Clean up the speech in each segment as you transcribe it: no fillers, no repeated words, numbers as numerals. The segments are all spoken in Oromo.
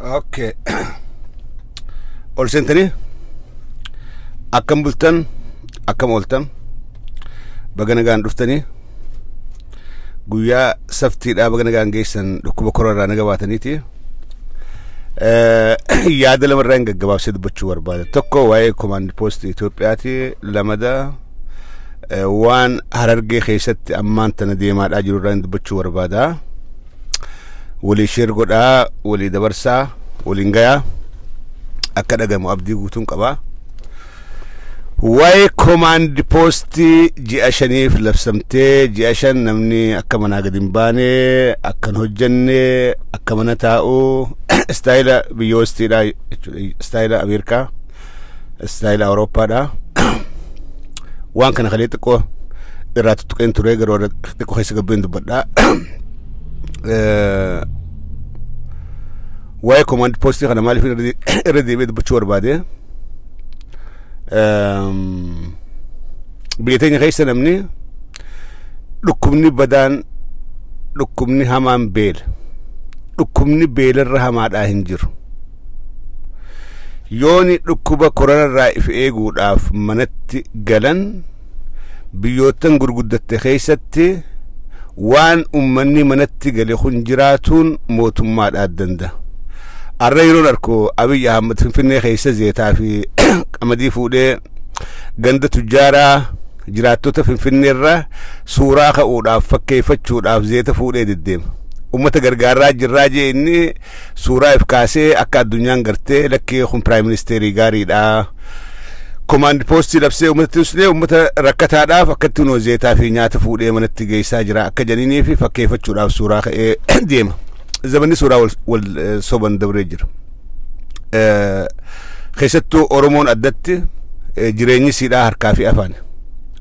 Okay. Ol sentani akkam bultan akkam oltan baganagaan dhuftanii guyyaa saftiidhaa baganagaan geessan dhukkuba koronaa naga baataniiti yaada lamarraan gaggabaabsee dubbachuu barbaada. Tokko waa'ee command post Itoophiyaati, lamada waan Harargee keessatti ammaan tana deemaadhaa jirurraan dubbachuu barbaada. Walii sheer godhaa, walii dabarsaa, waliin gayaa akka dhagamu abdii guutuun qabaa. Waa'ee command post ji'a shaniif labsamtee ji'a shan namni akka manaa gadi hin baane, akkan hojjenne, akka mana taa'u istaayila biyyoostiidha jechuudha, istaayila Ameerikaa, istaayila Awurooppaadha. Waan kana kalee xiqqoo irraa tuttuqeen ture garuu xiqqoo keessa gabbeen dubbadhaa. Waa'ee command post kana maaliif irra deebi'ee dubbachuu barbaade? Biyya teenya keessa namni dhukkubni badaan, dhukkubni hamaan beela, dhukkubni beelarra hamaadhaa hin jiru. Yooni dhukkuba koronarraa if eeguudhaaf manatti galan biyyootan gurguddatte keessatti waan ummanni manatti gale kun jiraatuun mootummaadhaa danda'a. Arra yeroon arko Abiy Ahmed Finfinnee keessa zeetaa fi qamadii fuudhee ganda tujjaaraa jiraattota Finfinneerra suuraa ka'uudhaaf fakkeeffachuudhaaf zeeta fuudhee deddeema. Ummata gargaaraa jirraa jee inni suuraa if kaasee akka addunyaan gartee lakkee kun prime ministerii gaariidha. Command post labsee ummata uslee ummata rakkataadhaaf akkatti noo zeetaa fi nyaata fuudhee manatti geessaa jira akka janiinii fi fakkeeffachuudhaaf suuraa ka'ee deema. Zamanni suuraa wal soban dabree jira. Keessattuu Oromoon addatti jireenyi isiidhaa harkaa fi afaan.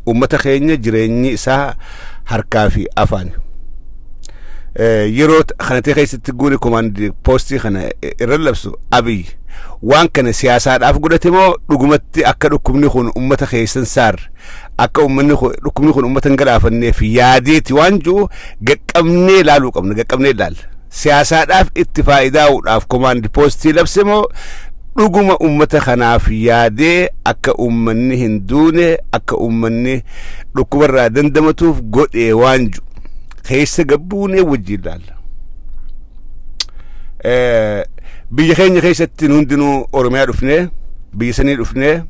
Ummata keenya jireenyi isaa harkaa fi afaan. Yeroo kanatee keessatti guuni command post kana irra labsu Abiy waan kana siyaasaadhaaf godhate moo dhugumatti akka dhukkubni kun ummata keessan saar akka ummanni dhukkubni kun ummata galaafanneef yaadeeti waan jiru gaqqabnee ilaaluu qabna, gaqqabnee ilaalla. Siyaasaadhaaf itti faayidaa'uudhaaf command post labse moo dhuguma ummata kanaaf yaadee akka ummanni hin duune, akka ummanni dhukkubarraa dandamatuuf godhee waan jiru keessa gabbuunee wajjin ilaalla. Biyya keenya keessatti hundinuu Oromiyaa dhufnee, biyya sanii dhufnee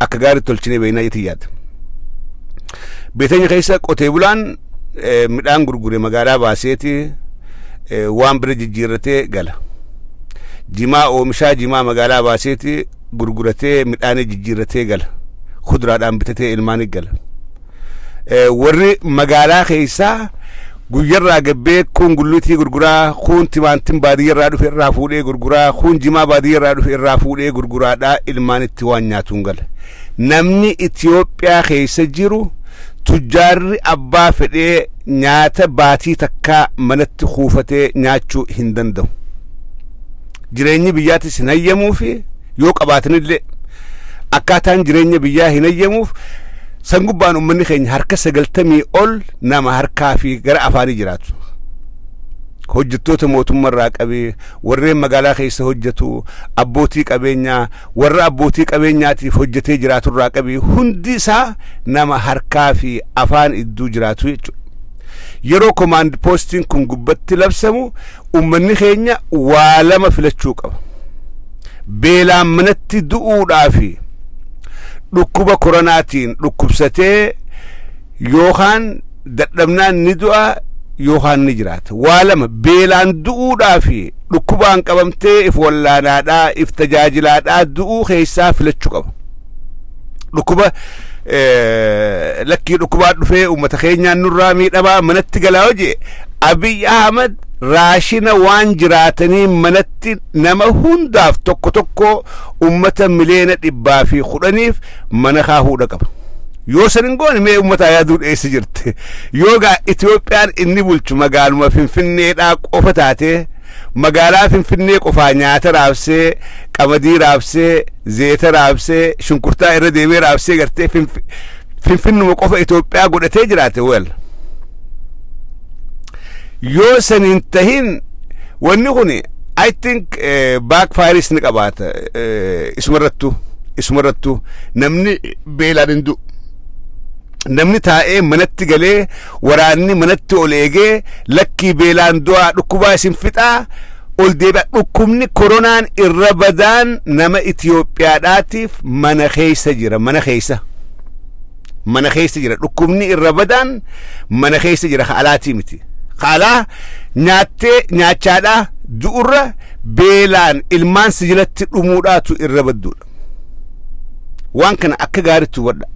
akka gaarii tolchinee beeknaa jetti yaada. Biyya keenya keessa qotee bulaan midhaan gurgure magaalaa baaseeti waan bira jijjiirratee gala. Jimaa oomishaa jimaa magaalaa baaseeti gurguratee midhaan jijjiirratee gala. Kuduraadhaan bitatee ilmaan gala. Warri magaalaa keessaa guyyarraa gabbee kun gulluutii gurguraa, kun timaantiin baadiyyarraa dhufe irraa fuudhee gurguraa, kun jimaa baadiyyarraa dhufe irraa fuudhee gurguraadhaa ilmaanitti waan nyaatuun gala. Namni Itoophiyaa keessa jiru tujjaarri abbaa fedhee nyaata baatii takkaa manatti kuufatee nyaachuu hin danda'u. Jireenyi biyyaatis hin hayyamuuf yoo qabaatanillee akkaataan jireenya biyyaa hin hayyamuuf san gubbaan ummanni keenya harka 90 ol nama harkaa fi gara afaanii jiraatu. Hojjettoota mootummaarraa qabee warreen magaalaa keessa hojjetu, abbootii qabeenyaa, warra abbootii qabeenyaatiif hojjetee jiraaturraa qabee hundi isaa nama harkaa fi afaan idduu jiraatu jechuudha. Yeroo command postiin kun gubbatti labsamu ummanni keenya waa lama filachuu qaba. Beelaan manatti du'uudhaafi dhukkuba koronaatiin dhukkubsatee yookaan dadhabnaan ni du'a yookaan ni jiraata. Waa lama beelaan du'uudhaafi dhukkubaan qabamtee if wallaanaadhaa, if tajaajilaadhaa du'uu keessaa filachuu qaba. Dhukkuba lakkii dhukkubaa dhufee ummata keenyaan nurraa miidhamaa manatti galaa hojii Abiy Ahmed raashina waan jiraatanii manatti nama hundaaf tokko tokko ummata miliyoona 110 mana kaahuudha qaba. Yoo sanin goone mee ummata yaaduu dheessa jirte yoo gaa Itoophiyaan inni bulchu magaaluma Finfinneedhaa qofa taate magaalaa Finfinnee qofaa nyaata raabsee, qamadii raabsee, zeeta raabsee, shunkurtaa irra deemee raabsee gartee Finfinnuma qofa Itoophiyaa godhatee jiraate wel. Yoo sanin tahin wanni kun I think backfire ni qabaata isumarrattu namni beelaan namni taa'ee manatti galee waraanni manatti ol eegee lakkii beelaan du'aa dhukkubaa isin fixaa ol deebi'a. Dhukkubni koronaan irra badaan nama Itoophiyaadhaatiif mana keessa jira. Dhukkubni irra badaan mana keessa jira. Alaatii miti. Alaa nyaachaadhaa du'urra beelaan ilmaan sijilatti dhumuudhaatu irra badduudha. Waan kana akka gaariitti hubadha.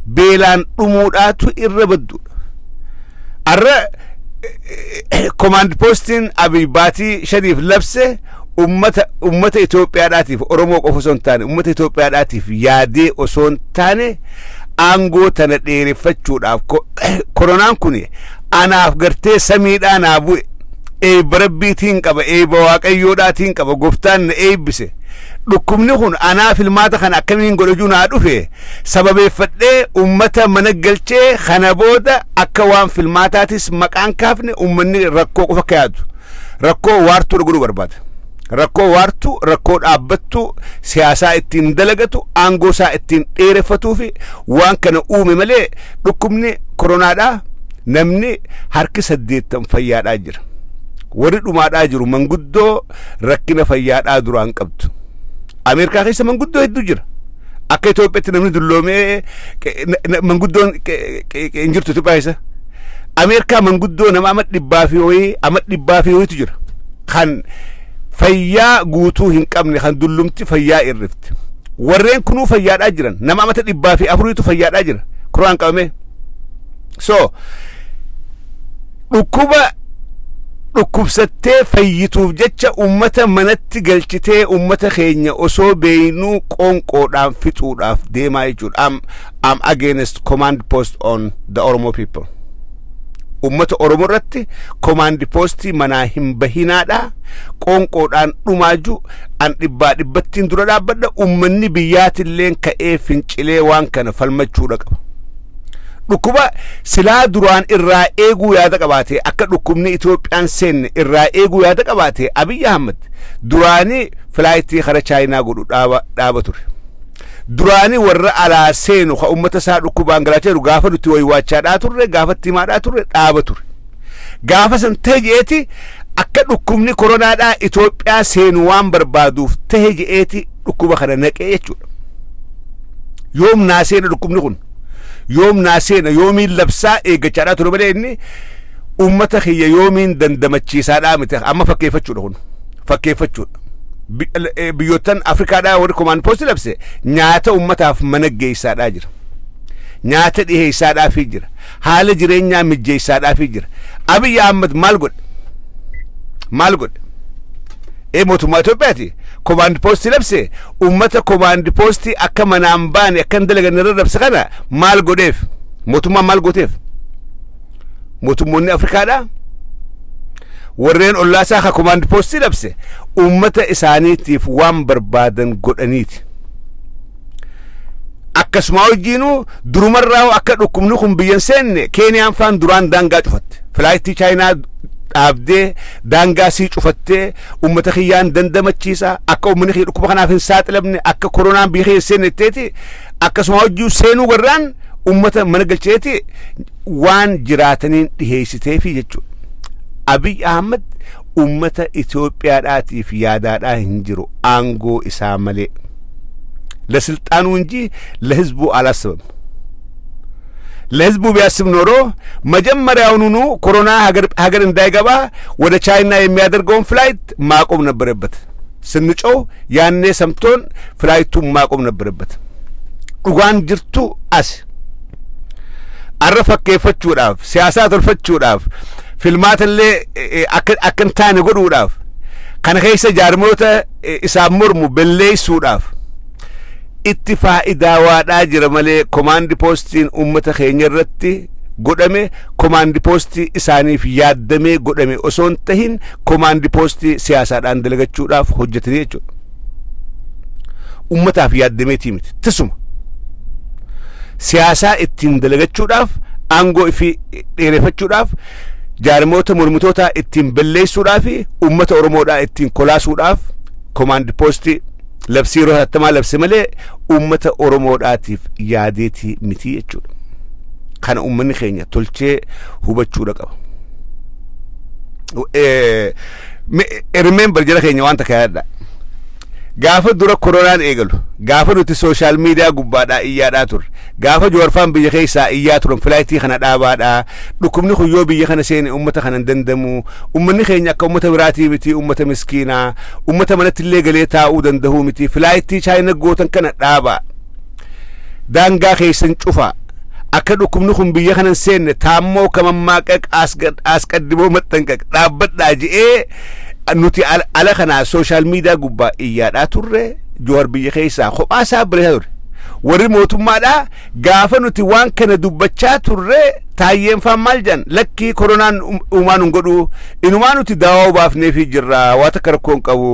Beelaan dhumuudhaatu irra badduudha. Arra command postiin Abiy Baatii Shariif labse ummata Itoophiyaadhaatiif Oromoo qofa osoo hin taane ummata Itoophiyaadhaatiif yaadee osoo hin taane aangoo tana dheereffachuudhaaf koronaan kun anaaf gartee samiidhaa naa bu'e eebba rabbiitiin qaba eebba waaqayyoodhaatiin qaba gooftaan na eebbise. Dhukkubni kun anaaf ilmaata kana akkamiin godhachuu naa dhufe sababeeffadhee ummata mana galchee kana booda akka waan filmaataatis maqaan kaafne ummanni rakkoo qofa kayaatu rakkoo waartuu godhuu barbaada. Rakkoo waartuu rakkoo dhaabbattu siyaasaa ittiin dalagatu aangoo isaa ittiin dheereffatuu fi waan kana uume malee dhukkubni koronaadhaa namni harki 8 fayyaadhaa jira. Warri dhumaadhaa jiru manguddoo rakkina fayyaadhaa duraan qabdu. Ameerikaa keessa manguddoo hedduu jira. Akka Itoophiyaatti namni dulloomee manguddoon hin jirtu Itoophiyaa keessa. Ameerikaa manguddoo nama ama 100 wayiitu jira. Kan fayyaa guutuu hin qabne kan dullumti fayyaa irrifti. Warreen kunuu fayyaadhaa jiran nama ama 104 fayyaadhaa jira. Kuraan qabame. So dhukkubsattee fayyituuf jecha ummata manatti galchitee ummata keenya osoo beeynuu qoonqoodhaan fixuudhaaf deemaa jechuudha. I'm against command post on the Oromo people. Ummata Oromo irratti command postii manaa hin bahinaadha. Qoonqoodhaan dhumaaju an dhibbattiin dura dhaabbadha. Ummanni biyyaatilleen ka'ee fincilee waan kana falmachuudha qaba. Dhukkuba silaa duraan irraa eeguu yaada qabaate akka dhukkubni Itoophiyaan seenne irraa eeguu yaada qabaate Abiy Ahmed duraanii filaayitii kara Chaayinaa godhu dhaaba ture. Duraanii warra alaa seenu ka ummata isaa dhukkubaan galaacheeru gaafa nuti waywaachaa turre gaafatti himaadhaa turre dhaaba ture. Gaafa san ta'e je'eeti akka dhukkubni koronaadhaa Itoophiyaa seenu waan barbaaduuf ta'e je'eeti dhukkuba kana naqee jechuudha. Yoom naaseena dhukkubni kun yoom naaseena yoomiin labsaa eeggachaadhaa ture malee inni ummata kiyya yoomiin dandamachiisaadhaa miti. Amma fakkeeffachuudha kun fakkeeffachuudha. Biyyoottan Afrikaadhaa warri command post labse nyaata ummataaf mana geessaadhaa jira. Nyaata dhiheessaadhaafii jira. Haala jireenyaa mijjeessaadhaafii jira. Abiy Ahmed maal godhe? Mootummaa Itoophiyaati command post labse ummata command post akka manaan baane akka dalagan irra labse kana maal godheef? Mootummaan maal gooteef? Mootummoonni Afrikaadhaa warreen ollaasaa ka command post labse ummata isaaniitiif waan barbaadan godhaniiti. Akkasuma hojiinuu durumarraa akka dhukkubni kun biyyan seenne Keeniyaan faan duraan daangaa cufatte. Filaayitii Chaayinaa dhaabdee daangaa sii cufattee ummata kiyyaan dandamachiisa akka ummanni kiyya dhukkuba kanaaf hin saaxilamne akka koronaan biyya kiyya seenetteeti akkasuma hojii seenuu garraan ummata mana galcheeti waan jiraataniin dhiheessiteefi jechuudha. Abiy Ahmed ummata Itoophiyaadhaatiif yaadaadhaa hin jiru aangoo isaa malee. ለስልጣኑ እንጂ ለህዝቡ አላሰበም። ለህዝቡ ቢያስብ ኖሮ መጀመሪያውኑ ኮሮና ሀገር እንዳይገባ ወደ ቻይና የሚያደርገውን ፍላይት ማቆም ነበረበት። ስንጮው ያኔ ሰምቶን ፍላይቱን ማቆም ነበረበት። ኡጋን ጅርቱ አስ አረፈከፈቹዳፍ ሲያሳ ተልፈቹዳፍ ፊልማተለ አከንታነ ጎዱዳፍ ከነከይሰ ጃርሞተ ኢሳሙርሙ በሌይሱዳፍ ittifaa'idaa waadhaa jira malee command postiin ummata keenya irratti godhame command postii isaaniif yaaddamee godhame osoo hin tahin command postii siyaasaadhaan dalagachuudhaaf hojjetanii jechuudha. Ummataaf yaaddameetii miti tisuma siyaasaa ittiin dalagachuudhaaf aangoo fi dheereffachuudhaaf jaarmoota mormitoota ittiin balleessuudhaaf ummata Oromoodhaa ittiin kolaasuudhaaf command post labsii yeroo hatattamaa labse malee ummata Oromoodhaatiif yaadeetii miti jechuudha. Kana ummanni keenya tolchee hubachuudha qaba. Remember jala keenya waan takka yaadadha. Gaafa dura koronaan eegalu gaafa nuti social media gubbaadhaa iyyaadhaa turre gaafa joorfaan biyya keessaa iyyaa turan filaayitii kana dhaabaadhaa dhukkubni kuyyoo biyya kana seene ummata kana dandamu ummanni keenya akka ummata biraatii miti ummata miskiinaa ummata manatti illee galee taa'uu danda'uu miti filaayitii chaayina gootan kana dhaabaa daangaa keessan cufaa akka dhukkubni kun biyya kana seenne taammoo kamammaaqaq asqaddimoo maxxanqaq dhaabbadhaa je'ee nuti ala kana social media gubbaa iyyaadhaa turre joor biyya keessaa kophaa isaa bireessa ture warri mootummaadhaa gaafa nuti waan kana dubbachaa turre taayyeen faan maal jan lakkii koronaan uumaan hin godhu inumaa nuti daawaa baafneefi jirra waa takka rakkoon qabu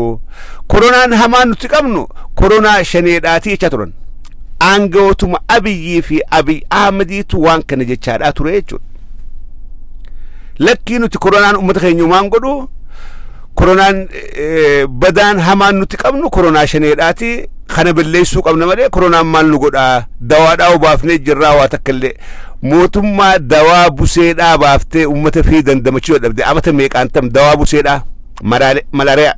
koronaan hamaan nuti qabnu koronaa shaneedhaatii jechaa turan aangawootuma Abiyyii fi Abiy Ahmediitu waan kana jechaadhaa ture jechuudha. Lakkii nuti koronaan uummata keenya uumaan godhu koronaan badaan hamaan nuti qabnu koronaa shaneedhaati kana balleessuu qabna malee koronaan maal nu godhaa dawaadhaa baafnee jirraa waa takka illee mootummaa dawaa buseedhaa baaftee uummata fi dandamachuu dadhabde amata meeqaantam dawaa buseedhaa malaariyaa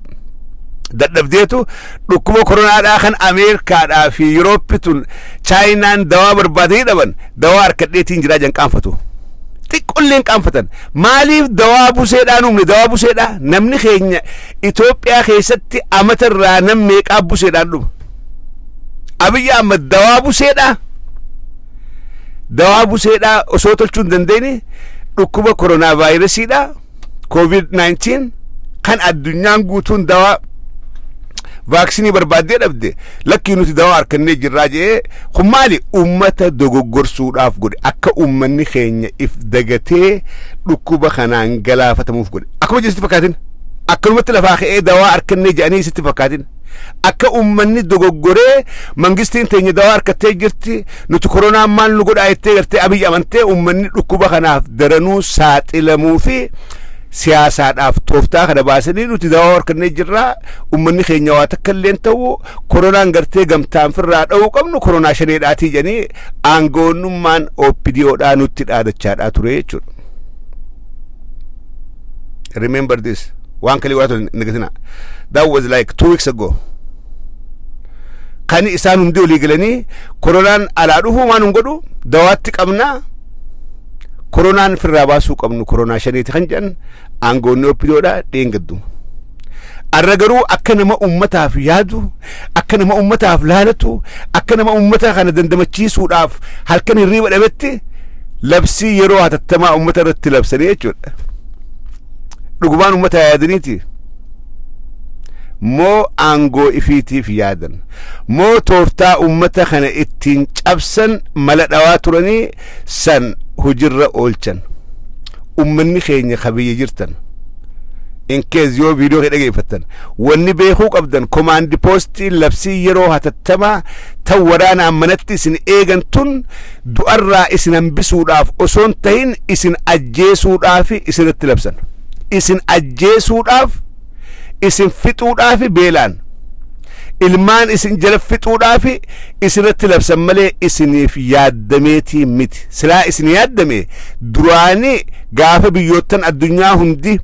dadhabdeetu dhukkuba koronaadhaa kan Ameerikaadhaa fi Yurooppitun chaayinaan dawaa barbaadanii dhaban dawaa harkadheetiin jiraa janqaanfatu. Xiqqolleen qaanfatan maaliif dawaa buseedhaan uumne dawaa buseedhaa namni keenya Itoophiyaa keessatti amata irraa nam meeqaa buseedhaan dhuma Abiy Ahmed dawaa buseedhaa osoo tolchuu hin dandeenye dhukkuba koronaa vaayirasiidhaa COVID-19 kan addunyaan guutuun dawaa vaaksiinii barbaaddee dhabde lakkii nuti dawaa harkannee jirraa jee kun maali ummata dogoggorsuudhaaf godhe akka ummanni keenya if dagatee dhukkuba kanaan galaafatamuuf godhe akkuma jirti fakkaatin akkanumatti lafaa ka'ee dawaa harkannee jedhanii sitti fakkaatin akka ummanni dogoggoree mangistiin teenya dawaa harkattee jirti nuti koronaan maal nu godhaa jettee gartee Abiy amantee ummanni dhukkuba kanaaf daranuu saaxilamuu fi siyaasaadhaaf tooftaa kana baasanii nuti dawaa harkannee jirraa ummanni keenya waa takka illeen ta'u koronaan gartee gamtaan firraa dha'uu qabnu koronaa shaneedhaatii jedhanii aangoonnummaan OPDOdhaa nutti dhaadachaadhaa ture jechuudha. Remember this waan kalii waa nagatina that was like 2 weeks ago kan isaan hundi olii galanii koronaan alaa dhufuu maan hin godhu dawaatti qabnaa koronaan firraa baasuu qabnu koronaa shaneeti kan jedhan aangoonni OPDOdhaa dheengaddu arra garuu akka nama ummataaf yaadu akka nama ummataaf laalatu akka nama ummata kana dandamachiisuudhaaf halkan hirriiba dhabetti labsii yeroo hatattamaa ummata irratti labsanii jechuudha. Dhugumaan ummata yaadaniiti moo aangoo ifiitiif yaadan moo tooftaa ummata kana ittiin cabsan mala dhawaa turanii san hujirra oolchan ummanni keenya kabiyya jirtan in case yoo video ke dhageeffattan wanni beekuu qabdan command post labsii yeroo hatattamaa tan waraana ammanatti isin eegantun du'arraa isin hambisuudhaaf osoon tahin isin ajjeesuudhaaf isinitti labsan isin ajjeesuudhaaf isin fixuudhaaf beelaan ilmaan isin jala fixuudhaaf isinitti labsan malee isiniif yaaddameetii miti silaa isin yaaddame duraanii gaafa biyyoottan addunyaa hundi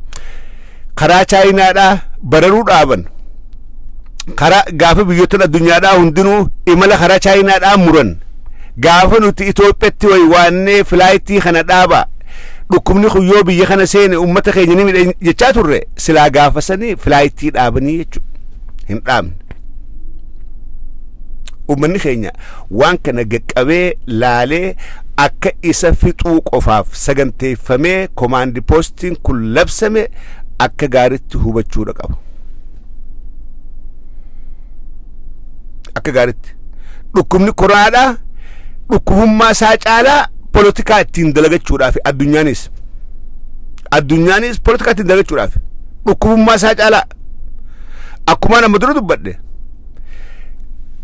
karaa chaayinaadhaa bararuu dhaaban karaa gaafa biyyoottan addunyaadhaa hundinuu imala karaa chaayinaadhaa muran gaafa nuti Itoophiyaatti waannee filaayitii kana dhaaba dhukkubni kuyyoo biyya kana seene ummata keenya ni midhe jechaa turre silaa gaafasanii filaayitii dhaabanii jechuudha hin dhaabne. Ummanni keenya waan kana gaqqabee laalee akka isa fixuu qofaaf saganteeffamee command postiin kun labsame akka gaaritti hubachuudha qaba. Akka gaaritti dhukkubni koronaadhaa dhukkubummaa isaa caalaa politikaa ittiin dalagachuudhaaf addunyaanis politikaa ittiin dalagachuudhaaf dhukkubummaa isaa caalaa akkuma nama dura dubbadhe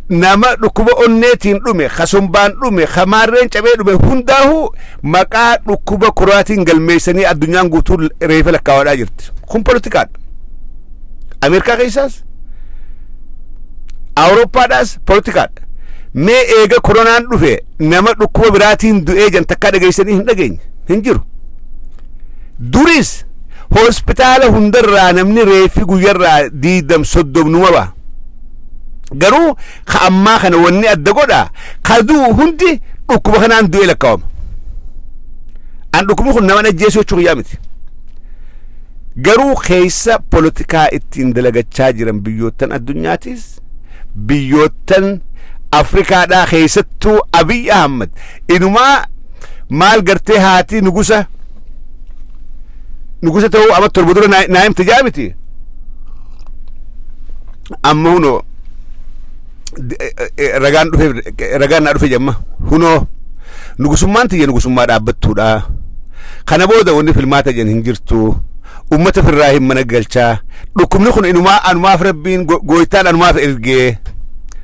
nama dhukkuba onneetiin dhume kasumbaan dhume kamaarreen cabee dhume hundaahu maqaa dhukkuba koraatiin galmeessanii addunyaan guutuu reefa lakkaawwadhaa jirti. Kun politikaadha. Ameerikaa keessaas Awurooppaadhaas politikaadha. Mee eega koronaan dhufe nama dhukkuba biraatiin du'ee jan takkaa dhageessanii hin dhageenye hin jiru. Duris hospitaala hundarraa namni reefi guyyarraa 20-30 numa ba'a. Garuu ka ammaa kana wanni adda godha kaduu hundi dhukkuba kanaan du'ee lakkaawama. An dhukkubni kun nama ajjeesuu jechuu guyyaa miti. Garuu keessa politikaa ittiin dalagachaa jiran biyyoottan addunyaatis biyyoottan Afrikaadhaa keessattuu Abiy Ahmed inumaa maal gartee haati nugusa ta'uu amma torba dura naayim tajaamiti amma hunoo ragaan naa dhufe jamma hunoo nugusummaan tiyya nugusummaa dhaabbattuudha. Kana booda wanni filmaata jen hin jirtu. Ummata firraa hin mana galchaa. Dhukkubni kun inumaa anumaaf rabbiin gooytaan anumaaf ergee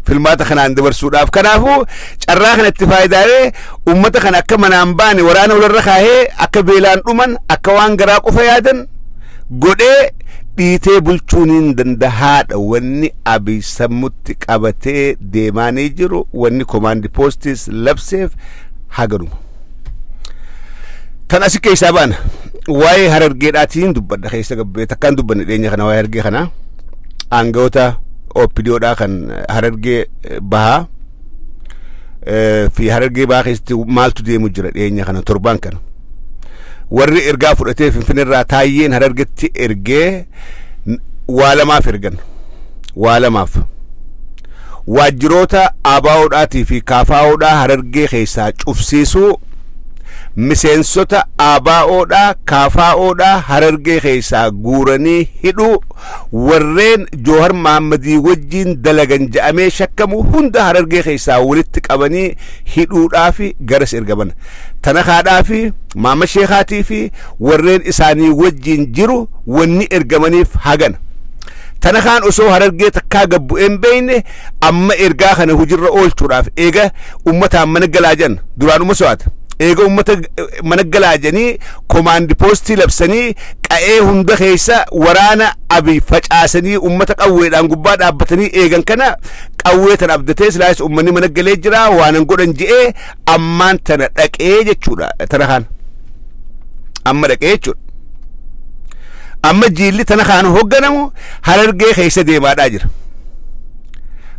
filmaata kanaan dabarsuudhaaf. Kanaafuu carraa kanatti faayidaalee ummata kana akka manaan baane waraana walirra kaahee akka beelaan dhuman akka waan garaa qofa yaadan godhee dhiitee bulchuun hin dandahaadha. Wanni Abiy sammutti qabatee deemaanii jiru wanni komaandi poostis labseef haganuma. Tan asi keessaa baana waa'ee Harargeedhaatiin dubbadha keessa gabbee takkaan dubbanne dhiyeenya kana waa'ee Harargee kana aangawoota OPDOdhaa kan Harargee bahaa fi Harargee bahaa keessatti maaltu deemu jira dhiyeenya kana torbaan kana. Warri ergaa fudhatee Finfinneerraa Taayyeen Harargeetti ergee waa lamaaf ergan. Waa lamaaf waajjiroota ABO'dhaatii fi KFO'dhaa Harargee keessaa cufsiisuu miseensota ABO'dhaa KFO'dhaa Harargee keessaa guuranii hidhuu warreen Jawhar Mohammadii wajjin dalagan ja'amee shakkamu hunda Harargee keessaa walitti qabanii hidhuudhaaf garas ergaman. Tanakaadhaa fi Maamad Sheekaatii fi warreen isaanii wajjin jiru wanni ergamaniif hagan. Tanakaan osoo Harargee takkaa gabbu'een beeyne amma ergaa kana hujirra oolchuudhaaf eega ummataan mana galaajan duraanuma so'ata. Eega ummata mana galaajanii komaandi poostii labsanii qa'ee hunda keessa waraana Abiy facaasanii ummata qawweedhaan gubbaa dhaabbatanii eegan kana qawwee tan abdatee silaayis ummanni mana galee jira waanan godhan je'ee ammaan tana dhaqee jechuudha. Tanakaan amma dhaqee jechuudha. Amma jiilli tanakaan hoogganamu Harargee keessa deemaadhaa jira.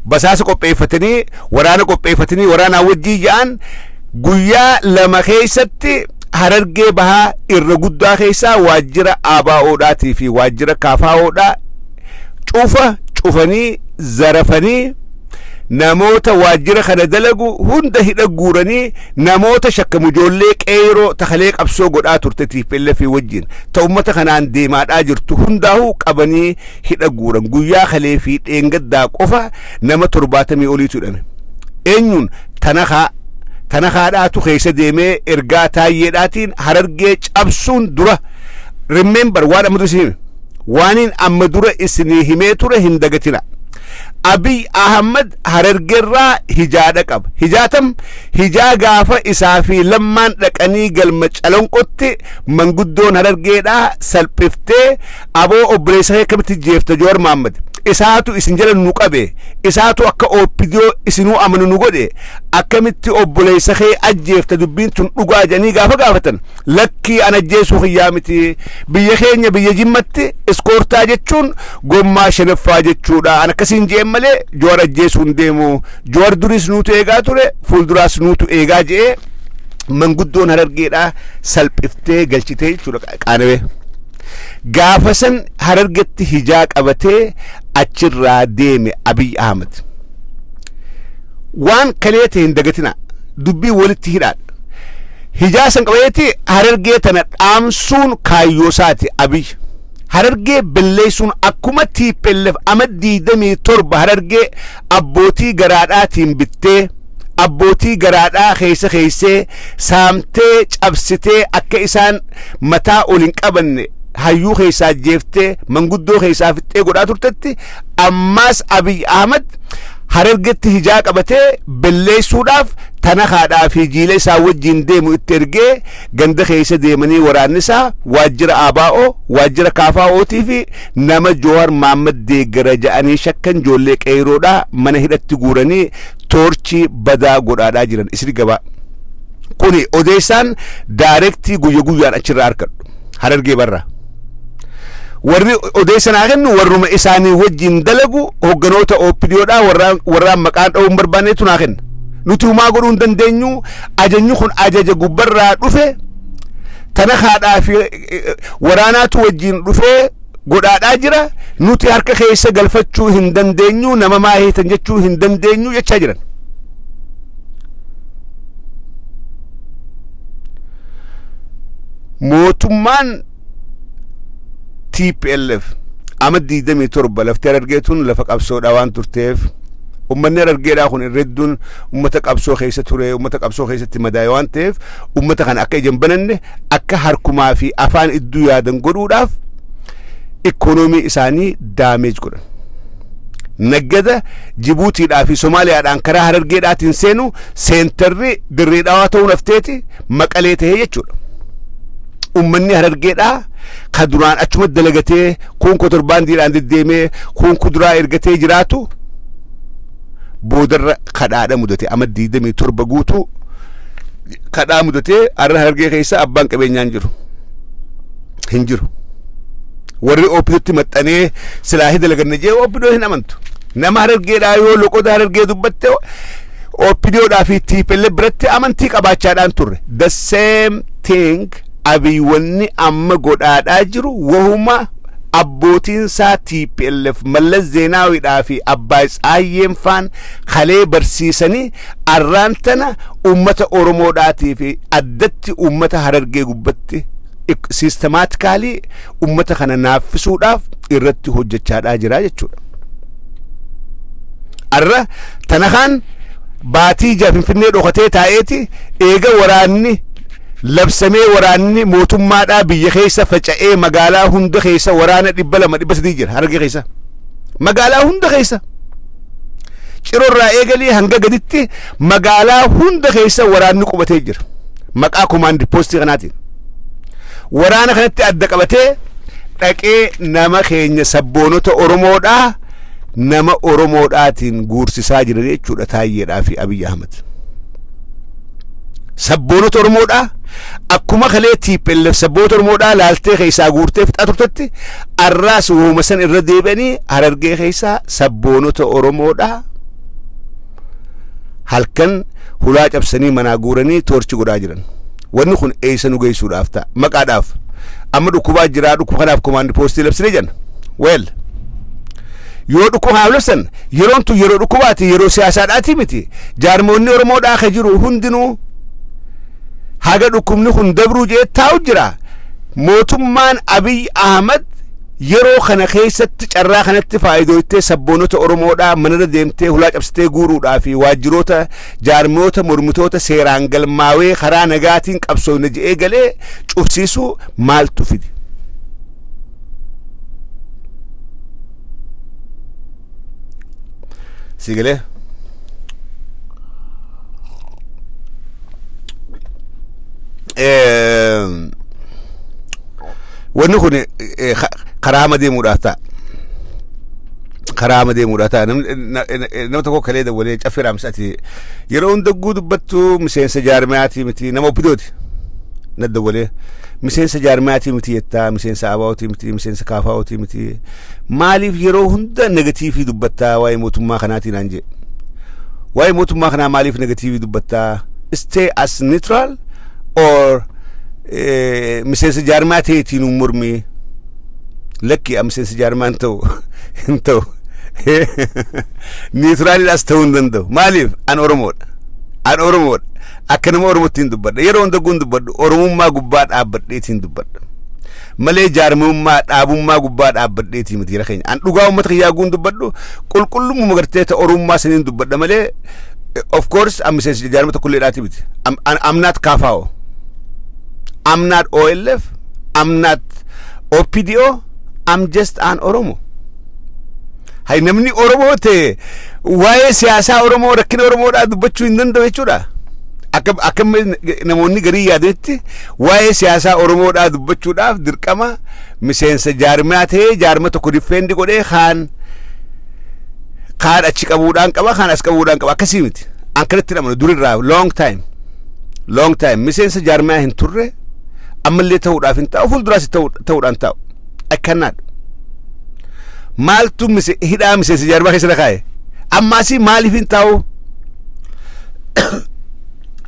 Basaasa qopheeffatanii waraana qopheeffatanii waraanaa wajjii ja'an guyyaa lama keessatti Harargee bahaa irra guddaa keessaa waajjira ABO'dhaatii fi waajjira KFO'dhaa cufanii zarafanii namoota waajjira kana dalagu hunda hidha guuranii namoota shakkamu ijoollee qeeroo takalee qabsoo godhaa turte TPLF wajjin ta ummata kanaan deemaadhaa jirtu hundaa'uu qabanii hidha guuran. Guyyaa kalee fi dheengaddaa qofa nama 70 oliitu hidhame. Eenyuun tanakaadhaatu keessa deemee ergaa Taayyeedhaatiin Harargee cabsuun dura remember waan amma dura waaniin amma dura isinii himee ture hin dagatina. Abiy Ahmed Harargeerraa hijaadha qaba. Hijaatam hijaa gaafa isaa fi lammaan dhaqanii galma Calanqotti manguddoon Harargeedhaa salphiftee aboo obboleessa akkamitti jeefta Jawhar Mohammed isaatu isin jala nu qabe isaatu akka OPDO isinuu amanu nu godhe akkamitti obboleessa kee ajjeefta dubbiin tun dhugaa janii gaafa gaafatan lakkii an ajjeesuu xiyyaa miti biyya keenya biyya jimmatti iskoortaa jechuun gommaa shanaffaa jechuudha. An akkasiin jeen malee Jawhar ajjeesuun deemu Jawhar duris nuutu eegaa ture fuulduraas nuutu eegaa je'ee manguddoon Harargeedhaa salphiftee galchitee jechuudha qaanawee. Gaafa san Harargeetti hijaa qabatee achirraa deeme Abiy Ahmed waan kaleete hin dagatina dubbii walitti hidhaadha. Hijaa san qabateetti Harargee tana dhaamsuun kaayyoosaati Abiy. Harargee balleessuun akkuma TPLF ama 27 Harargee abbootii garaadhaatiin bittee abbootii garaadhaa keessee saamtee cabsitee akka isaan mataa ol hin qabanne hayyuu keessaa jeeftee manguddoo keessaa fixxee godhaa turtetti ammaas Abiy Ahmed harargetti hijaa qabatee belleessuudhaaf tana haadhaa fi jiilee isaa wajjin deemu itti ergee ganda keessa deemanii waraannisaa waajjira ABO waajjira KFO'tii fi nama Jowaar Mohaammed deeggara ja'anii shakkan ijoollee qeeroodhaa mana hidhatti guuranii toorchii badaa godhaadhaa jiran isri gabaa kuni odeessaan daayirektii guyyaan achirraa harkadhu harargee barra warri odeessan hakennu warruma isaanii wajjin dalagu hogganoota OPDOdhaa warraan maqaan dha'uun barbaanneetu naa kenna nuti humaa godhuu hin dandeenyu ajajni kun ajaja gubbarraa dhufe tana haadhaa fi waraanaatu wajjin dhufee godhaadhaa jira nuti harka keessa galfachuu hin dandeenyu nama maaheetan jechuu hin dandeenyu jechaa jiran mootummaan TPLF amadi 27 laftee harargeetun lafa qabsoodhaa waan turteef ummanni harargeedhaa kun irredduun ummata qabsoo keessa ture ummata qabsoo keessatti madaa'e waan ta'eef ummata kana akka ijaan bananne akka harkumaa fi afaan idduu yaadan godhuudhaaf ikoonoomii isaanii daameej godhan naggada Jibuutiidhaa fi Somaaliyaadhaan karaa harargeedhaatiin seenu seentarri dirreedhaa ta'uu nafteeti Maqalee ta'ee jechuudha ummanni harargeedhaa kaduraan achuma dalagatee kun kotorbaandiidhaan deddeemee kun kuduraa ergatee jiraatu boodarra kadhaadha mudate amadi 27 guutuu kadhaa mudate arra harargee keessa abbaan qabeenyaan jiru hin jiru warri OPDOtti maxxanee silaahi dalaganne jee OPDO hin amantu nama harargeedhaa yoo loqoda harargee dubbatte OPDOdhaa fi TPLF biratti amantii qabaachaadhaan turre the same thing abiiwanni amma godhaadhaa jiru wahuma abbootiin isaa TPLF Mallas Zeenaawiidhaa fi Abbaay Tsaayyeen faan kalee barsiisanii arraan tana ummata Oromoodhaatii fi addatti ummata harargee gubbatti systematically ummata kana naaffisuudhaaf irratti hojjechaadhaa jira jechuudha arra tana kan baatii Finfinnee dhokatee taa'eeti eega waraanni labsamee waraanni mootummaadhaa biyya keessa faca'ee magaalaa hunda keessa waraana 200 300 jira harargee keessa magaalaa hunda keessa cirorraa eegalee hanga gaditti magaalaa hunda keessa waraanni qubatee jira maqaa command post kanaatiin waraana kanatti adda qabatee dhaqee nama keenya sabboonota Oromoodhaa nama Oromoodhaatiin guursisaa jira jechuudha Taayyeedhaa fi Abiy Ahmed sabboonota Oromoodhaa akkuma kalee TPLF sabboonota Oromoodhaa laaltee keessaa guurtee fixaa turtetti arraas wooma san irra deebi'anii harargee keessaa sabboonota Oromoodhaa halkan hulaa cabsanii manaa guuranii toorchi godhaa jiran wanni kun eessa nu geessuudhaaf ta'a maqaadhaaf amma dhukkubaa jiraa dhukkuba kanaaf command post labsine jenna well yoo dhukkuba labsan yeroon tu yeroo dhukkubaati yeroo siyaasaadhaati miti jaarmoonni Oromoodhaa ka jiru hundinuu haga dhukkubni kun dabruu jee taa'u jira mootummaan Abiy Ahmed yeroo kana keessatti carraa kanatti faayidoottee sabboonota Oromoodhaa manarra deemtee hulaa cabsitee guuruudhaa fi waajjiroota jaarmoota mormitoota seeraan galmaawee karaa nagaatiin qabsoofne je'ee galee cufsiisuu maaltu fidi sigalee wanni kun karaa deemuudhaaf ta'a karaa deemuudhaaf ta'a nama tokko kalee dawalee caffee raamsati yeroo hunda dubbattu miseensa jaarmiyaatii miti nama OPDOti na dawalee miseensa jaarmiyaatii miti jettaa miseensa ABO'tii miti miseensa KFO'tii miti maaliif yeroo hunda negatiivii dubbattaa waa'ee mootummaa kanaatiin aan jedhe waa'ee mootummaa kanaa maaliif negatiivii dubbattaa stay as neutral or miseensa jaarmiyaatiin mormii lakki miseensa jaarmiyaan ta'u neutraalidhaas ta'uu hin danda'u maaliif an Oromoodha akka nama Oromootiin dubbadha yeroo hunda dubbadhu Oromummaa gubbaa dhaabbadheetiin dubbadha malee jaarmummaa dhaabummaa gubbaa dhaabbadheetii miti jira keenya an dhugaa uummata kiyyaa dubbadhu qulqullummaa magartee ta Oromummaa saniin dubbadha malee of course am miseensa jaarmiyyaa kulleedhaati miti am not KFO I'm not OLF I'm not OPDO I'm just an Oromo hay namni Oromo te waa'ee siyaasaa Oromoo rakkina Oromoodhaa dubbachuu hin danda'u jechuudha. Akka namoonni garii yaadetti waa'ee siyaasaa Oromoodhaa dubbachuudhaaf dirqama miseensa jaarmaa ta'ee jaarma tokko difeendi godhee kaan achi qabuudhaan qaba kaan as qabuudhaan qaba akkasii miti. An kanatti namni durirraa long time miseensa jaarmaa hin turre ammallee ta'uudhaaf hin ta'u fuulduraas ta'uudhaan ta'u akkanaadha. Maaltu hidhaa miseensa jaarmaa keessa kaa'e ammaasii maaliif hin ta'u?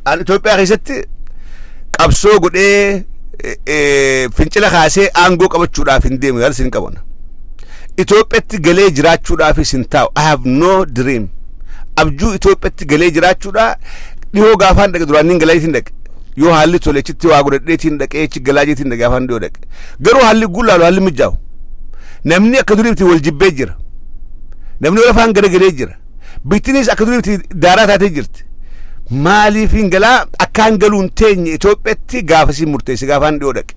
An Itoophiyaa keessatti qabsoo godhee fincila kaasee aangoo qabachuudhaaf hin deemu yaada sin qabana. Itoophiyaatti galee jiraachuudhaafis hin ta'u. I have no dream. Abjuu Itoophiyaatti galee jiraachuudhaa dhihoo gaafaan dhaqe duraan hin galaatiin dhaqe. Yoo haalli tole achitti waa godhadheetiin dhaqee achi galaajeetiin dhaqe afaan dhiyoo dhaqe. Garuu haalli gullaalu haalli mijaa'u. Namni akka duriitti wal jibbee jira. Namni wal afaan garagalee jira. Bittinis akka duriitti daaraa taatee jirti. Maaliif hin galaa akkaan galuun teenye Itoophiyaatti gaafasii murteesse gaafaan dhiyoo dhaqe.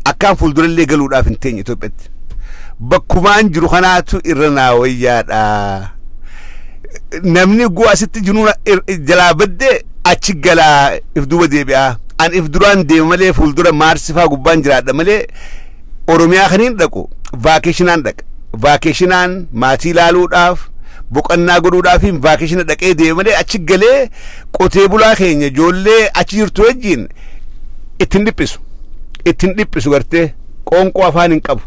Akkaan fuuldurallee galuudhaaf hin teenye Itoophiyaatti. Bakkumaan jiru kanaatu irra naa wayyaadha. Namni gu'a asitti jiruun jalaa baddee achi galaa if duuba deebi'aa. An if duraan deema malee fuuldura maarsifaa gubbaan jiraadha malee Oromiyaa kaniin dhaqu vaakeeshinaan dhaqa. Vaakeeshinaan maatii ilaaluudhaaf boqonnaa godhuudhaaf vaakeeshina dhaqee deema malee achi galee qotee bulaa keenya ijoollee achi jirtu wajjin ittiin dhiphisu gartee qoonqoo afaan hin qabu.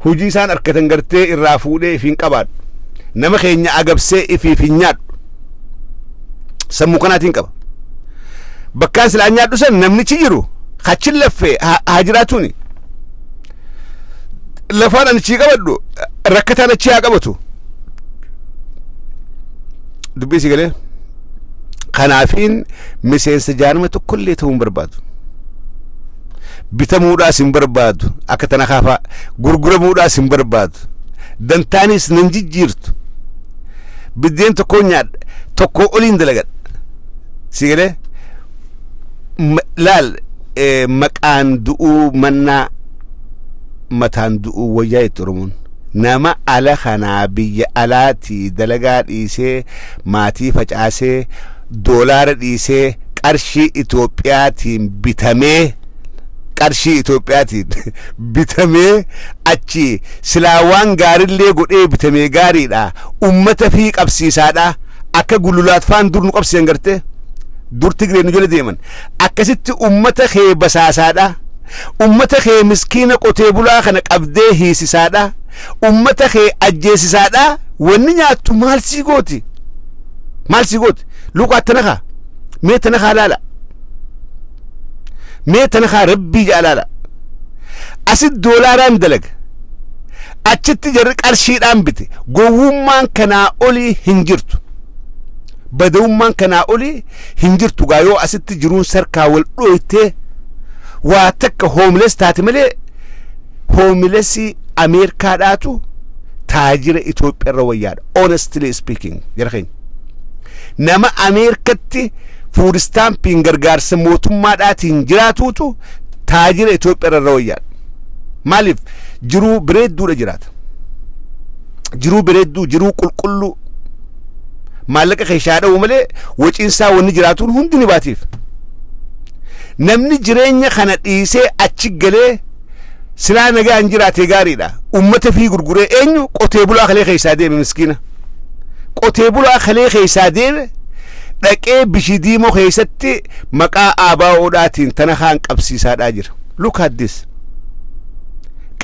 Hujii isaan harkatan gartee irraa fuudhee ifiin qabaadhu. Nama keenya agabsee ifiif hin nyaadhu. Sammuu kanaatiin qaba. Bakkaan silaa nyaadhu san namnichi jiru hachin laffee haa jiraatuuni. Lafaan ani chii qabadhu rakkataan achi haa qabatu. Dubbii si galee kanaafiin miseensa jaarma tokkollee ta'uu hin barbaadu. Bitamuudhaas hin barbaadu akka tana kaafaa gurguramuudhaas hin barbaadu. Dantaanis nan jijjiirtu. Biddeen tokkoo nyaadha tokkoo oliin dalagadha. Si galee laal maqaan du'uu mannaa mataan du'uu wayyaa itti Oromoon. Nama ala kanaa biyya alaatii dalagaa dhiisee maatii facaasee doolaara dhiisee qarshii Itoophiyaatiin bitamee achi silaa waan gaarillee godhee bitamee gaariidha. Ummata fi qabsiisaadha. Akka gululaatfaan dur nu qabsiisan gartee dur Tigreen jala deeman akkasitti ummata kee basaasaadha. Ummata kee miskiina qotee bulaa kana qabdee hiisisaadha. Ummata kee ajjeesisaadha. Wanni nyaattu maal sii gooti? Luka tanakaa mee tanakaa laala. Mee tanakaa rabbii jaalaala. Asit doolaaraan dalaga achitti jarri qarshiidhaan bite. Gowwummaan kanaa olii hin jirtu. Badawummaan kanaa olii hin jirtu. Gaayoo asitti jiruun sarkaa wal dhooytee waa takka hoomles taate malee hoomlesii Ameerikaadhaatu taajira Itoophiyaa irra wayyaadha. Honestly speaking jara keenya nama Ameerikatti food stamping gargaarsa mootummaadhaatiin jiraatuutu taajira Itoophiyaa irra wayyaadha. Maaliif jiruu bireedduudha jiraata. Jiruu bireedduu jiruu qulqulluu maallaqa keeshaa dha'u malee waciinsaa wanni jiraatuun hundi ni baatiif. Namni jireenya kana dhiisee achi galee silaa nagaan jiraatee gaariidha. Ummata fi gurguree eenyu qotee bulaa kalee keessaa deeme miskiina. Qotee bulaa kalee keessaa deeme dhaqee bishii diimoo keessatti maqaa ABO'dhaatiin tana kaan qabsiisaadhaa jira. Look at this.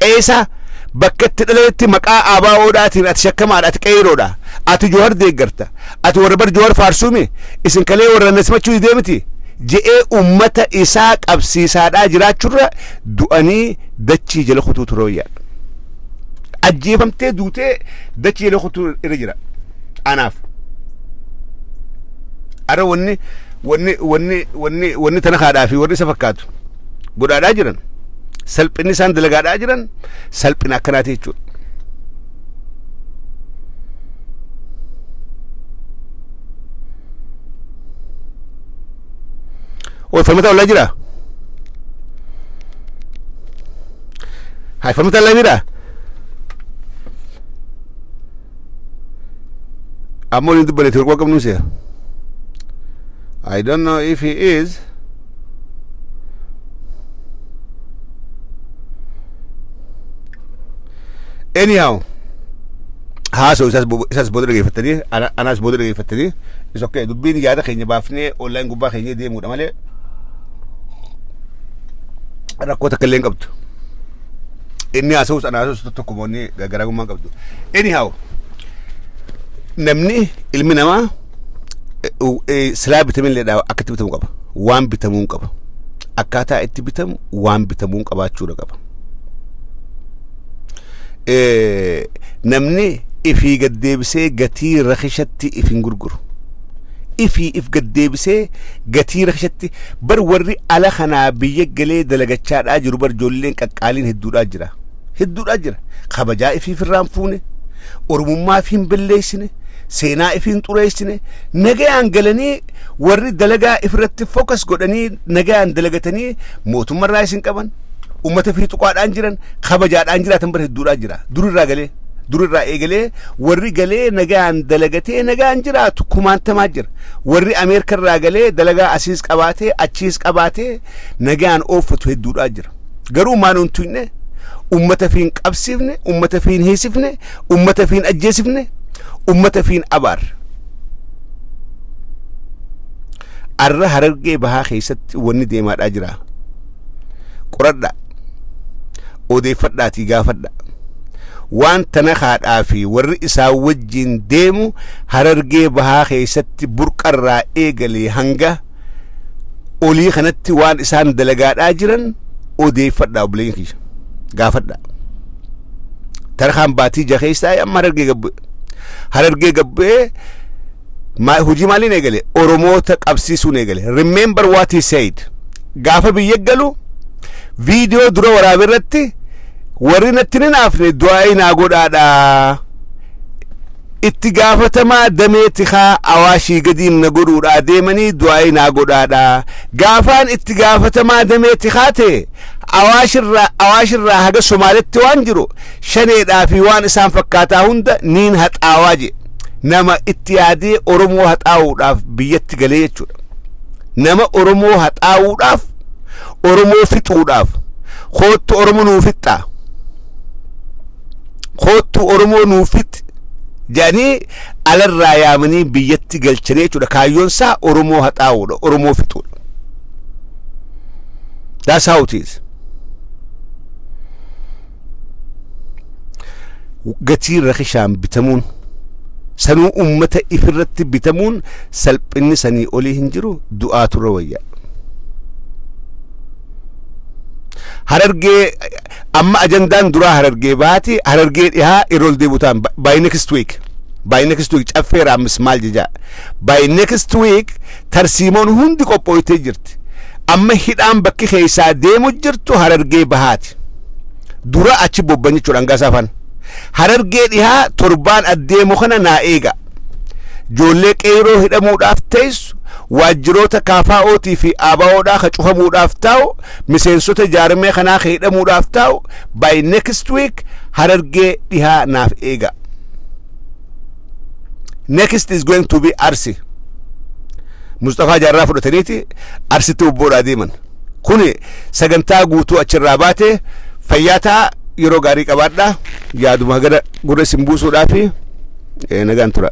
Qeesa bakka itti dhaleetti maqaa ABO'dhaatiin ati shakkamaadha, ati qeeroodha, ati Joowar deeggarta, ati warra bar Joowar faarsuumi, isin kalee warra nasmachuu deemiti. Je'ee ummata isaa qabsiisaadhaa jiraachurra du'anii dachii jala kutuutu rooyyaadha. Ajjeefamtee duutee dachii jala kutuu irra jira. Anaaf ara wanni tana kaadhaa fi warri isa fakkaatu godhaadhaa jiran salphinni isaan dalagaadhaa jiran salphina akkanaati jechuudha. Falmata wallaa jira. Falmata wallaa jira. Ammo ni dubbane tirqoo qabnu siya. I don't know if he is. Anyhow, haasoo isaas booda dhageeffattanii anaas booda dhageeffattanii is okay dubbiin yaada keenya baafnee online gubbaa keenya deemuudha malee rakkoo takka illee hin qabdu. Inni haasawus ana haasawus tokko moonni garaagarummaa qabdu. Anyhow, namni ilmi namaa silaa bitamin illee akkatti bitamuu qaba. Waan bitamuu qaba. Akkaataa itti bitamu waan bitamuu qabaachuudha qaba. Namni ifii gaddeebisee gatii rakishatti ifin gurguru. Ifii if gaddeebisee gatii rakishatti bar warri ala kanaa biyya galee dalagachaadhaa jiru bar ijoolleen qaqqaaliin hedduudhaa jira. Hedduudhaa jira. Kabajaa ifii firraan fuune, oromummaa fi hin balleessine, seenaa ifii hin xureessine, nagayaan galanii warri dalagaa ifirratti focus godhanii nagayaan dalagatanii mootummarraa isin qaban. Ummata fi tuqaadhaan jiran kabajaadhaan jiraatan bar hedduudhaa jira. Durirraa eegalee warri galee nagaan dalagatee nagaan jiraatu kumaantamaa jira. Warri Ameerikarraa galee dalagaa asiis qabaatee achiis qabaatee nagaan ooffatu hedduudhaa jira. Garuu maan huntuinne ummata fi hin qabsiifne, ummata fi hin hiisifne, ummata fi hin ajjeesifne, ummata fi hin abaarre. Arra Harargee bahaa keessatti wanni deemaadhaa jira. Qoradha. Odeeffadhaatii gaafadha. Waan tana haadhaa fi warri isaa wajjin deemu Harargee bahaa keessatti burqarraa eegalee hanga olii kanatti waan isaan dalagaadhaa jiran odeeffadhaa obboleen kiyya. Gaafadha. Tarkaan baatii jaheessaa amma Harargee gabbee hojii maaliin eegale? Oromoota qabsiisuun eegale. Remember what he said. Gaafa biyya galu video dura waraabee irratti warri natti ni naafne du'aa naa godhaadha. Itti gaafatamaa dameeti haa awaashii gadiin na godhuudhaa deemanii du'aa naa godhaadha. Gaafaan itti gaafatamaa dameeti haa ta'e awaashirraa haga Somaaletti waan jiru shaneedhaa fi waan isaan fakkaataa hunda niin haxaawaa je. Nama itti yaadee Oromoo haxaawuudhaaf biyyatti galee jechuudha. Nama Oromoo haxaawuudhaaf Oromoo fixuudhaaf koottu Oromoo nuu fixxaa. Koottu Oromoo nuu fixi jedhanii alarraa yaamanii biyyatti galchanii jechuudha. Kaayyoon isaa Oromoo haxaawuudha, Oromoo fixuudha. That's how it is. Gatii rakishaan bitamuun sanuu ummata ifirratti bitamuun salphinni sanii olii hin jiru du'aatu rawayyaa. Harargee amma ajandaan duraa Harargee baati Harargee dhihaa irol deebutaan by next week caffeera ammis maal jejaa by next week tarsiimoon hundi qophooytee jirti. Amma hidhaan bakki keessaa deemu jirtu Harargee bahaati. Dura achi bobban jechuudha hangaasaafan. Harargee dhihaa torbaan addeemu kana naa eega. Joollee qeeroo hidhamuudhaaf teessu waajjiroota kaafaa'ootii fi aabaa'oodhaa ka cufamuudhaaf taa'u miseensota jaarmee kanaa ka hidhamuudhaaf taa'u by next week Harargee dhihaa naaf eega. Next is going to be Arsi. Mustafaa Jaarraa fudhataniiti Arsitti ubboodhaa deeman. Kuni sagantaa guutuu achirraa baate fayyaataa yeroo gaarii qabaadhaa yaaduma gara gurra isin buusuudhaa fi nagaan tura.